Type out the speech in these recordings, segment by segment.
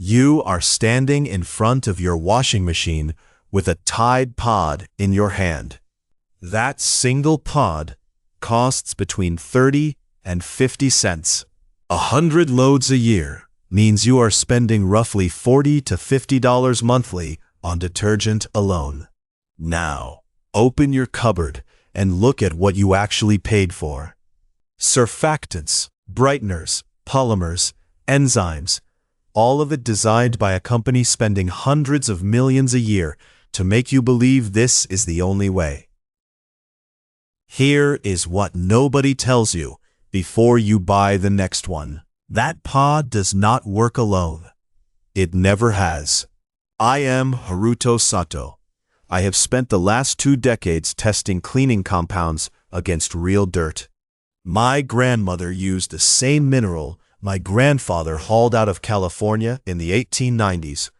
You are standing in front of your washing machine with a Tide pod in your hand. That single pod costs between 30 and 50 cents. 100 loads a year means you are spending roughly $40 to $50 monthly on detergent alone. Now, open your cupboard and look at what you actually paid for. Surfactants, brighteners, polymers, enzymes, all of it designed by a company spending hundreds of millions a year to make you believe this is the only way. Here is what nobody tells you before you buy the next one. That pod does not work alone. It never has. I am Haruto Sato. I have spent the last 2 decades testing cleaning compounds against real dirt. My grandmother used the same mineral my grandfather hauled out of California in the 1890s,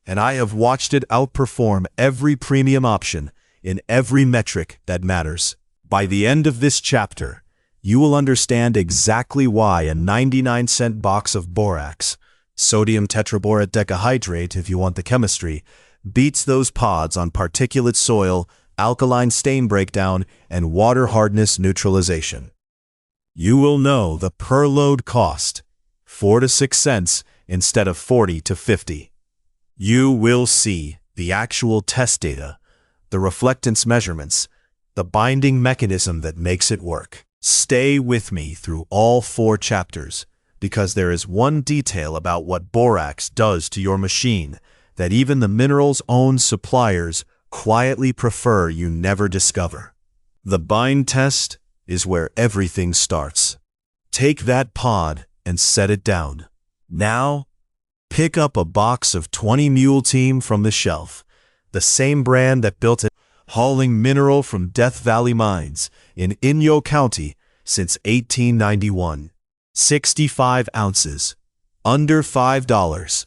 and I have watched it outperform every premium option in every metric that matters. By the end of this chapter, you will understand exactly why a 99-cent box of borax, sodium tetraborate decahydrate if you want the chemistry, beats those pods on particulate soil, alkaline stain breakdown, and water hardness neutralization. You will know the per load cost, 4 to 6 cents instead of 40 to 50. You will see the actual test data, the reflectance measurements, the binding mechanism that makes it work. Stay with me through all 4 chapters, because there is one detail about what borax does to your machine that even the mineral's own suppliers quietly prefer you never discover. The bind test is where everything starts. Take that pod and set it down. Now, pick up a box of 20 Mule Team from the shelf, the same brand that built it, hauling mineral from Death Valley Mines in Inyo County since 1891. 65 ounces, under $5,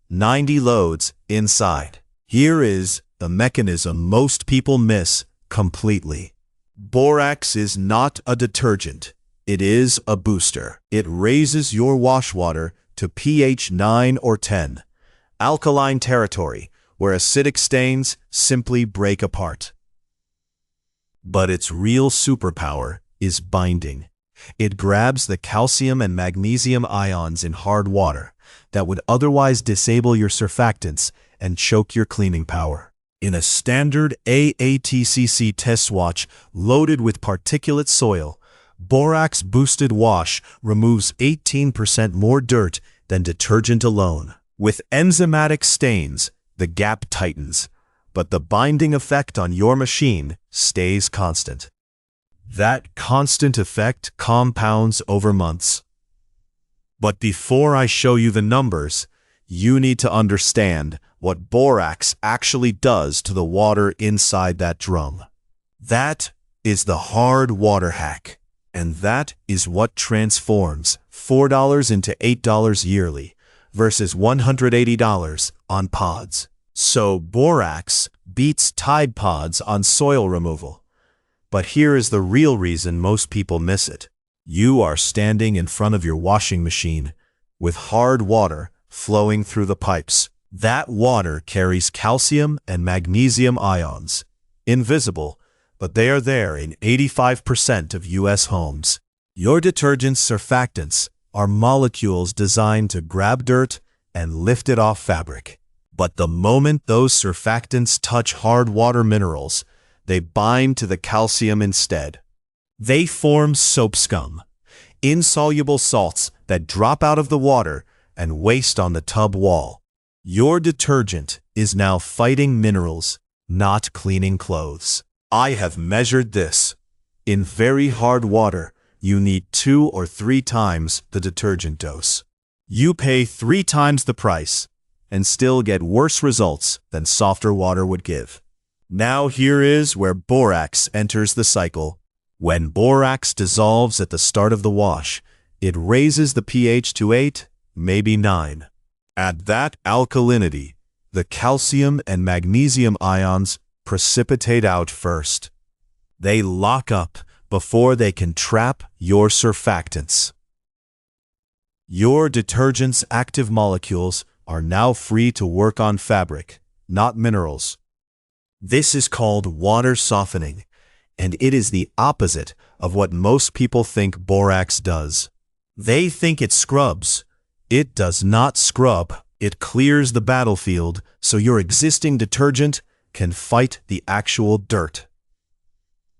90 loads inside. Here is the mechanism most people miss completely. Borax is not a detergent. It is a booster. It raises your wash water to pH 9 or 10, alkaline territory, where acidic stains simply break apart. But its real superpower is binding. It grabs the calcium and magnesium ions in hard water that would otherwise disable your surfactants and choke your cleaning power. In a standard AATCC test swatch loaded with particulate soil, Borax Boosted Wash removes 18% more dirt than detergent alone. With enzymatic stains, the gap tightens, but the binding effect on your machine stays constant. That constant effect compounds over months. But before I show you the numbers, you need to understand what borax actually does to the water inside that drum. That is the hard water hack, and that is what transforms $4 into $8 yearly versus $180 on pods. So borax beats Tide Pods on soil removal. But here is the real reason most people miss it. You are standing in front of your washing machine with hard water flowing through the pipes. That water carries calcium and magnesium ions. Invisible, but they are there in 85% of U.S. homes. Your detergent's surfactants are molecules designed to grab dirt and lift it off fabric. But the moment those surfactants touch hard water minerals, they bind to the calcium instead. They form soap scum, insoluble salts that drop out of the water and waste on the tub wall. Your detergent is now fighting minerals, not cleaning clothes. I have measured this. In very hard water, you need 2 or 3 times the detergent dose. You pay 3 times the price and still get worse results than softer water would give. Now here is where borax enters the cycle. When borax dissolves at the start of the wash, it raises the pH to 8, maybe 9. At that alkalinity, the calcium and magnesium ions precipitate out first. They lock up before they can trap your surfactants. Your detergent's active molecules are now free to work on fabric, not minerals. This is called water softening, and it is the opposite of what most people think borax does. They think it scrubs. It does not scrub. It clears the battlefield so your existing detergent can fight the actual dirt.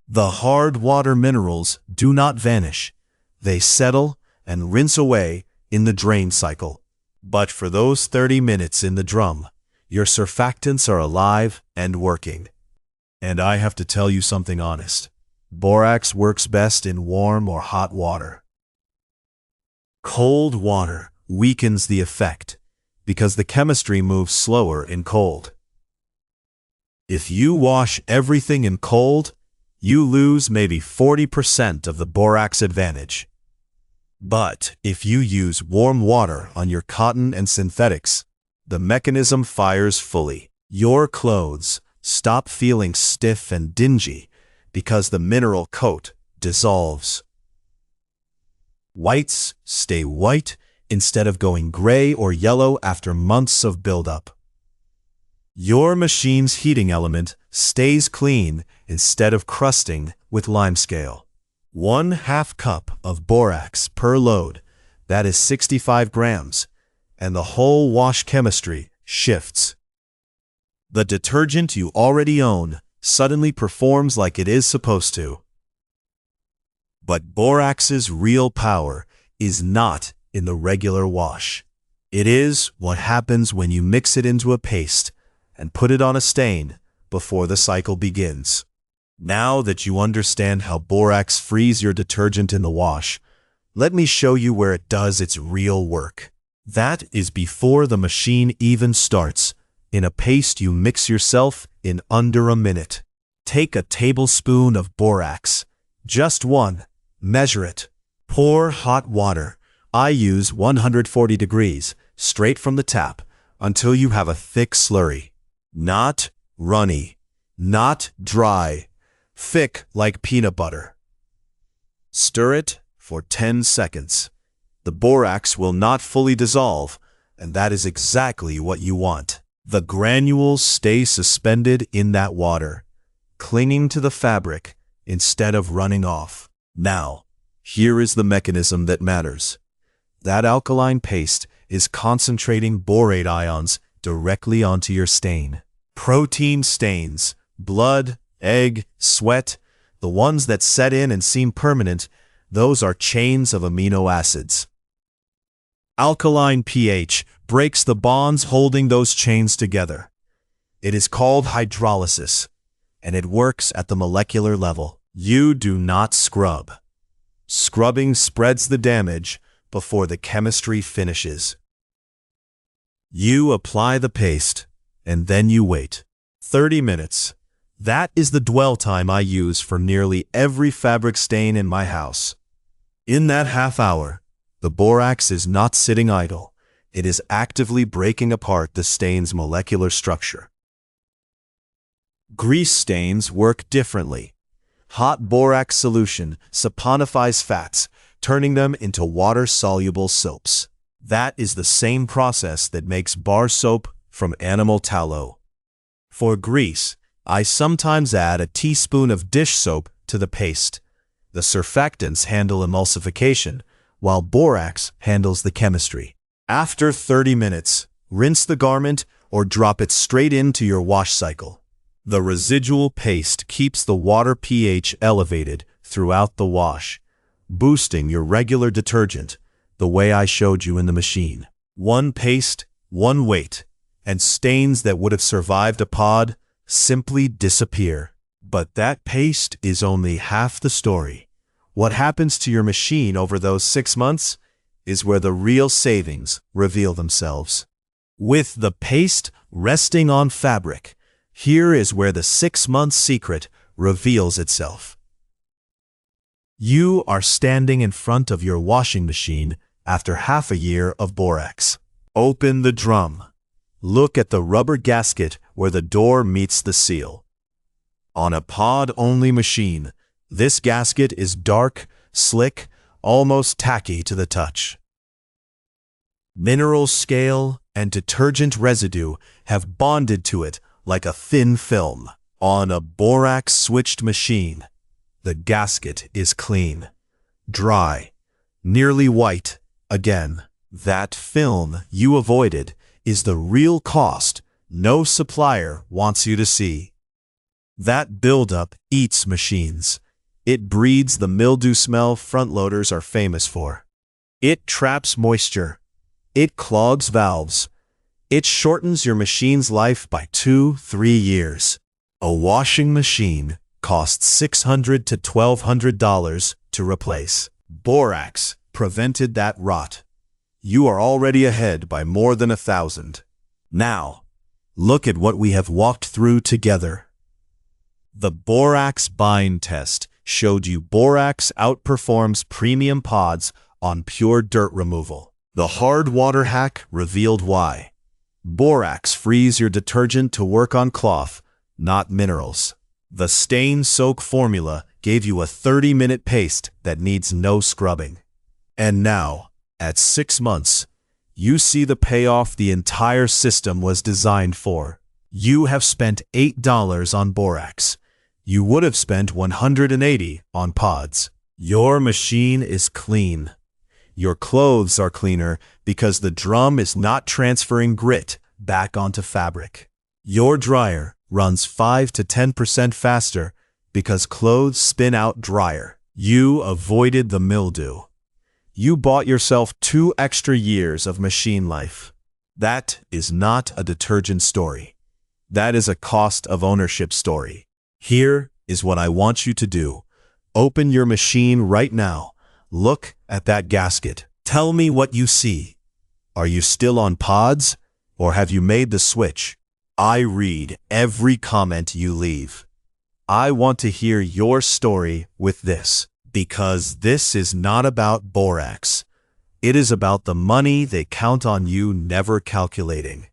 The hard water minerals do not vanish. They settle and rinse away in the drain cycle. But for those 30 minutes in the drum, your surfactants are alive and working. And I have to tell you something honest. Borax works best in warm or hot water. Cold water weakens the effect because the chemistry moves slower in cold. If you wash everything in cold, you lose maybe 40% of the borax advantage. But if you use warm water on your cotton and synthetics, the mechanism fires fully. Your clothes stop feeling stiff and dingy because the mineral coat dissolves. Whites stay white instead of going gray or yellow after months of buildup. Your machine's heating element stays clean instead of crusting with limescale. 1/2 cup of borax per load, that is 65 grams, and the whole wash chemistry shifts. The detergent you already own suddenly performs like it is supposed to. But borax's real power is not in the regular wash. It is what happens when you mix it into a paste and put it on a stain before the cycle begins. Now that you understand how borax frees your detergent in the wash, let me show you where it does its real work. That is before the machine even starts, in a paste you mix yourself in under a minute. Take a tablespoon of borax, just one, measure it. Pour hot water, I use 140 degrees, straight from the tap, until you have a thick slurry. Not runny, not dry, thick like peanut butter. Stir it for 10 seconds. The borax will not fully dissolve, and that is exactly what you want. The granules stay suspended in that water, clinging to the fabric instead of running off. Now, here is the mechanism that matters. That alkaline paste is concentrating borate ions directly onto your stain. Protein stains, blood, egg, sweat, the ones that set in and seem permanent, those are chains of amino acids. Alkaline pH breaks the bonds holding those chains together. It is called hydrolysis, and it works at the molecular level. You do not scrub. Scrubbing spreads the damage before the chemistry finishes. You apply the paste, and then you wait. 30 minutes. That is the dwell time I use for nearly every fabric stain in my house. In that half hour, the borax is not sitting idle. It is actively breaking apart the stain's molecular structure. Grease stains work differently. Hot borax solution saponifies fats, turning them into water-soluble soaps. That is the same process that makes bar soap from animal tallow. For grease, I sometimes add a teaspoon of dish soap to the paste. The surfactants handle emulsification, while borax handles the chemistry. After 30 minutes, rinse the garment or drop it straight into your wash cycle. The residual paste keeps the water pH elevated throughout the wash, boosting your regular detergent the way I showed you in the machine. One paste, one weight, and stains that would have survived a pod simply disappear. But that paste is only half the story. What happens to your machine over those 6 months is where the real savings reveal themselves. With the paste resting on fabric, here is where the 6-month secret reveals itself. You are standing in front of your washing machine after half a year of borax. Open the drum. Look at the rubber gasket where the door meets the seal. On a pod-only machine, this gasket is dark, slick, almost tacky to the touch. Mineral scale and detergent residue have bonded to it like a thin film. On a borax-switched machine, the gasket is clean, dry, nearly white again. That film you avoided is the real cost no supplier wants you to see. That buildup eats machines. It breeds the mildew smell front loaders are famous for. It traps moisture. It clogs valves. It shortens your machine's life by 2-3 years. A washing machine costs $600 to $1,200 to replace. Borax prevented that rot. You are already ahead by more than $1,000. Now, look at what we have walked through together. The borax bind test showed you borax outperforms premium pods on pure dirt removal. The hard water hack revealed why. Borax frees your detergent to work on cloth, not minerals. The stain soak formula gave you a 30-minute paste that needs no scrubbing. And now, at 6 months, you see the payoff the entire system was designed for. You have spent $8 on borax. You would have spent $180 on pods. Your machine is clean. Your clothes are cleaner because the drum is not transferring grit back onto fabric. Your dryer runs 5 to 10% faster because clothes spin out drier. You avoided the mildew. You bought yourself 2 extra years of machine life. That is not a detergent story. That is a cost of ownership story. Here is what I want you to do. Open your machine right now. Look at that gasket. Tell me what you see. Are you still on pods, or have you made the switch? I read every comment you leave. I want to hear your story with this, because this is not about borax. It is about the money they count on you never calculating.